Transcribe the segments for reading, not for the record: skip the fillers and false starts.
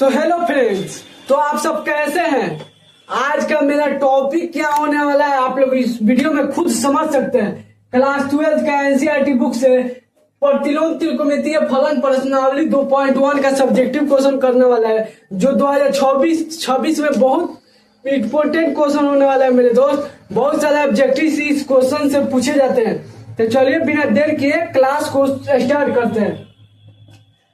तो hello friends, तो आप सब कैसे हैं। आज का मेरा टॉपिक क्या होने वाला है आप लोग इस वीडियो में खुद समझ सकते हैं। क्लास 12 का एनसीईआरटी बुक से प्रतिलोम त्रिकोणमितीय फलन प्रश्नावली 2.1 का सब्जेक्टिव क्वेश्चन करने वाला है, जो 2026 में बहुत इंपोर्टेंट क्वेश्चन होने वाला है मेरे दोस्त। बहुत सारे ऑब्जेक्टिव इस क्वेश्चन से पूछे जाते हैं। तो चलिए बिना देर किए क्लास को स्टार्ट करते हैं।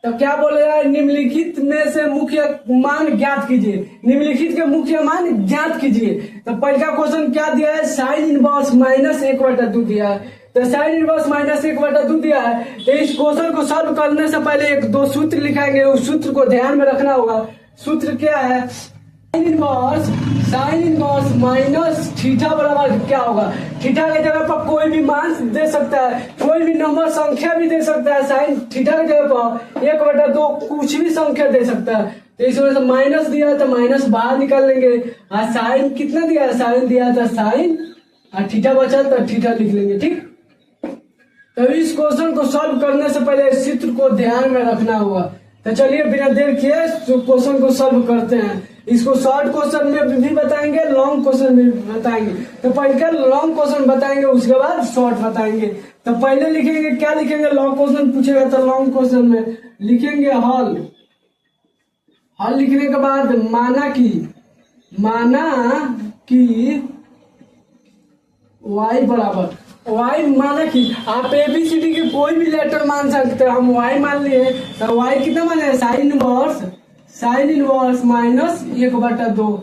तो क्या बोल रहा है, निम्नलिखित में से मुख्य मान ज्ञात कीजिए। निम्नलिखित के मुख्य मान ज्ञात कीजिए। तो पहला क्वेश्चन क्या दिया है, साइन इनवर्स -1/2 दिया है। तो साइन इनवर्स -1/2 दिया है। तो इस क्वेश्चन को सॉल्व करने से पहले एक दो सूत्र लिखाएंगे, उस सूत्र को ध्यान में रखना होगा। सूत्र क्या है, साइन इनवर्स माइनस थीटा बराबर क्या होगा। थीटा की जगह पर कोई भी मान दे सकता है, कोई भी नंबर संख्या भी दे सकता है। साइन थीटा की जगह पर 1/2 कुछ भी संख्या दे सकता है। तो इस वजह से माइनस दिया है तो माइनस बाहर निकाल लेंगे। और साइन कितना दिया है, साइन दिया था साइन, और थीटा बचा तो थीटा लिख लेंगे। ठीक, तो इस क्वेश्चन को सॉल्व करने से पहले इस सूत्र को ध्यान में रखना होगा। तो चलिए बिना देर किए क्वेश्चन को सॉल्व करते हैं। इसको शॉर्ट क्वेश्चन में भी बताएंगे, लॉन्ग क्वेश्चन में भी बताएंगे। तो पहले लॉन्ग क्वेश्चन बताएंगे, उसके बाद शॉर्ट बताएंगे। तो पहले लिखेंगे, क्या लिखेंगे, लॉन्ग क्वेश्चन पूछेगा तो लॉन्ग क्वेश्चन में लिखेंगे हल। हल लिखने के बाद माना कि y बराबर y, माना कि आप एबीसीडी के कोई भी लेटर मान सकते हैं। हम y मान लिए तो y कितना माने, साइन इनवर्स -1/2।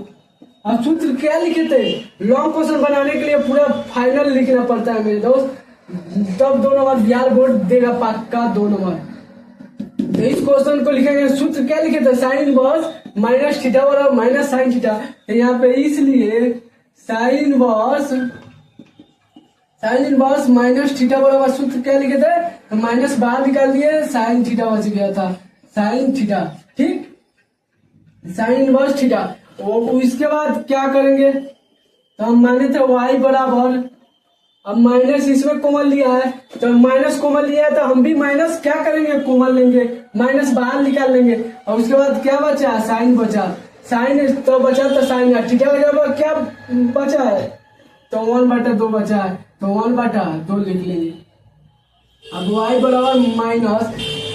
अब सूत्र क्या लिखे थे, लॉन्ग क्वेश्चन बनाने के लिए पूरा फाइनल लिखना पड़ता है मेरे दोस्त, तब 2 नंबर बिहार बोर्ड देगा पक्का 2 नंबर। तो इस क्वेश्चन को लिखेंगे, सूत्र क्या लिखे थे, साइन इनवर्स माइनस थीटा बराबर माइनस साइन थीटा। तो यहाँ पे इसलिए साइन इनवर्स माइनस थीटा बराबर सूत्र क्या लिखे थे, तो माइनस बाहर निकाल दिए, साइन थीटा बच गया था, साइन थीटा। ठीक, साइन इनवर्स थीटा। और इसके बाद क्या करेंगे, तो हम माने थे y बराबर, अब माइनस इसमें कॉमन लिया है तो माइनस कॉमन लिया है तो हम भी माइनस क्या करेंगे, कॉमन लेंगे, माइनस बाहर निकाल लेंगे। और उसके बाद क्या बचा, साइन बचा, साइन तो बचा तो साइन, थीटा का जगह क्या बचा है, तो 1/2 बचा है, तो 1/2 लिख लेंगे। अब y बराबर माइनस,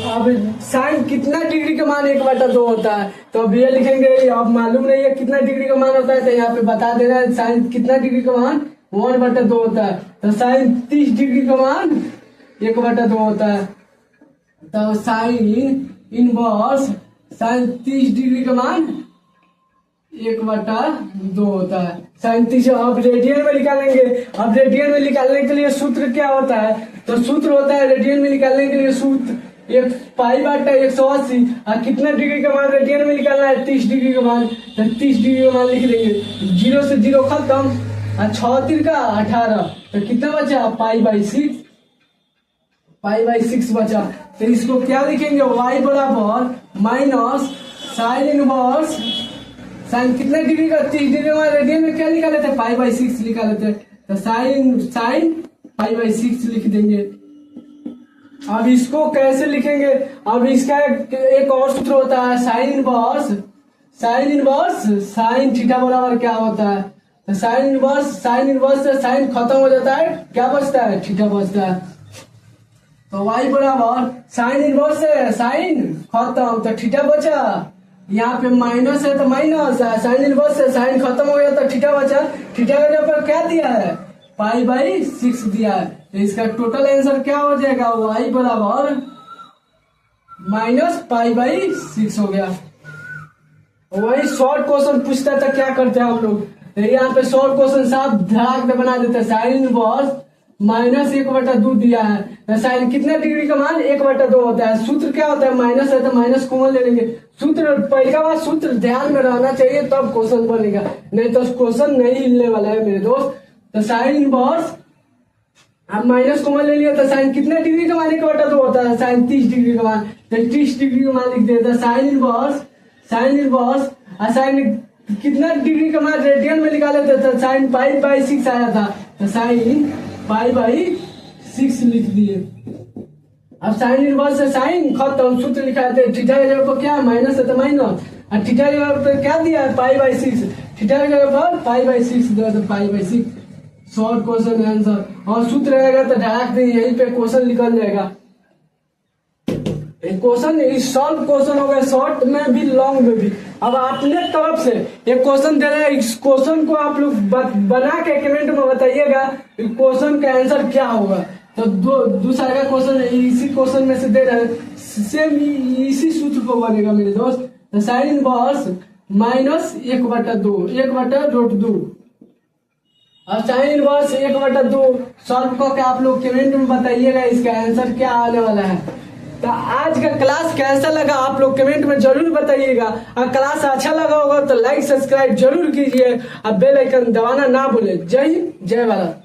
अब साइन कितना डिग्री का मान 1/2 होता है, तो अब ये लिखेंगे। अब मालूम नहीं है कितना डिग्री का मान होता है, तो यहाँ पे बता देना है साइन कितना डिग्री का मान 1/2 होता है। तो साइन 30 डिग्री का मान 1/2 होता है। तो साइन इनवर्स साइन 30 डिग्री का मान 1/2 होता है, साइन 30। अब रेडियन में निकालेंगे। अब रेडियन में निकालने के लिए सूत्र क्या होता है, तो सूत्र होता है रेडियन में निकालने के लिए सूत्र π/180। और कितना डिग्री का मान रेडियन में निकालना है, 30 डिग्री का मान। तो 30 डिग्री का मान लिख देंगे, 0 से 0 खत्म, और 6 का 18, तो कितना बचा, π/6 बचा। तो इसको क्या लिखेंगे, y बराबर माइनस साइन इनवर्स, साइन कितना डिग्री का, 30 डिग्री का, रेडियन में क्या निकाले थे, π/6 निकाले थे। तो साइन π/6 लिख देंगे। अब इसको कैसे लिखेंगे, अब इसका एक और सूत्र होता है, साइन इनवर्स साइन थीटा बराबर क्या होता है, तो साइन इनवर्स से साइन खत्म हो जाता है, क्या बचता है, थीटा बचता है। तो y बराबर साइन इनवर्स से साइन खत्म तो थीटा बचा, यहाँ पे माइनस है तो माइनस, साइन इनवर्स से साइन खत्म हो गया तो थीटा बचा। थीटा के जगह पर क्या दिया है, π/6 दिया है। तो इसका टोटल आंसर क्या हो जाएगा, y बराबर -π/6 हो गया। वही शॉर्ट क्वेश्चन पूछता था, क्या करते हैं हम लोग, तो यहाँ पे शॉर्ट क्वेश्चन साफ धड़ाक में बना देते हैं। साइन इनवर्स -1/2 दिया है, तो साइन कितना डिग्री का मान 1/2 होता है। सूत्र क्या होता है, माइनस है तो माइनस कॉमन ले लेंगे। सूत्र पहला बार सूत्र ध्यान में रहना चाहिए, तब क्वेश्चन बनेगा, नहीं तो क्वेश्चन नहीं हिलने वाला है मेरे दोस्त। तो साइन इनवर्स अब माइनस कॉमन ले लिया, तो साइन कितना डिग्री का मान 1/2 होता है, साइन 30 डिग्री का मान, तो 30 डिग्री का मान लिख देता है। साइन इनवर्स और साइन कितना डिग्री का मान रेडियन में निकाले थे, तो साइन π/6 आया था, तो साइन π/6 लिख दिए। अब साइन इनवर्स से साइन खत्म, सूत्र लिखा है थीटा की जगह पर क्या है, माइनस है तो माइनस, और थीटा की जगह पे क्या दिया है, π/6। थीटा की जगह पर π/6 दिया, तो π/6 शॉर्ट क्वेश्चन आंसर। और सूत्र रहेगा तो डायरेक्ट यहीं पे क्वेश्चन निकल जाएगा। क्वेश्चन सॉल्व क्वेश्चन हो गया, शॉर्ट में भी लॉन्ग में भी। अब अपने तरफ से एक क्वेश्चन दे रहे हैं, इस क्वेश्चन को आप लोग बना के कमेंट में बताइएगा क्वेश्चन का आंसर क्या होगा। तो दूसरा का क्वेश्चन इसी क्वेश्चन में से दे रहे हैं, सेम इसी सूत्र को बनेगा मेरे दोस्त। तो साइन इनवर्स -1/2 1/√2 और साइन इनवर्स 1/2 सॉल्व करके आप लोग कमेंट में बताइएगा इसका आंसर क्या आने वाला है। तो आज का क्लास कैसा लगा आप लोग कमेंट में जरूर बताइएगा। और क्लास अच्छा लगा होगा तो लाइक सब्सक्राइब जरूर कीजिए और बेल आइकन दबाना ना भूले। जय हिंद, जय भारत।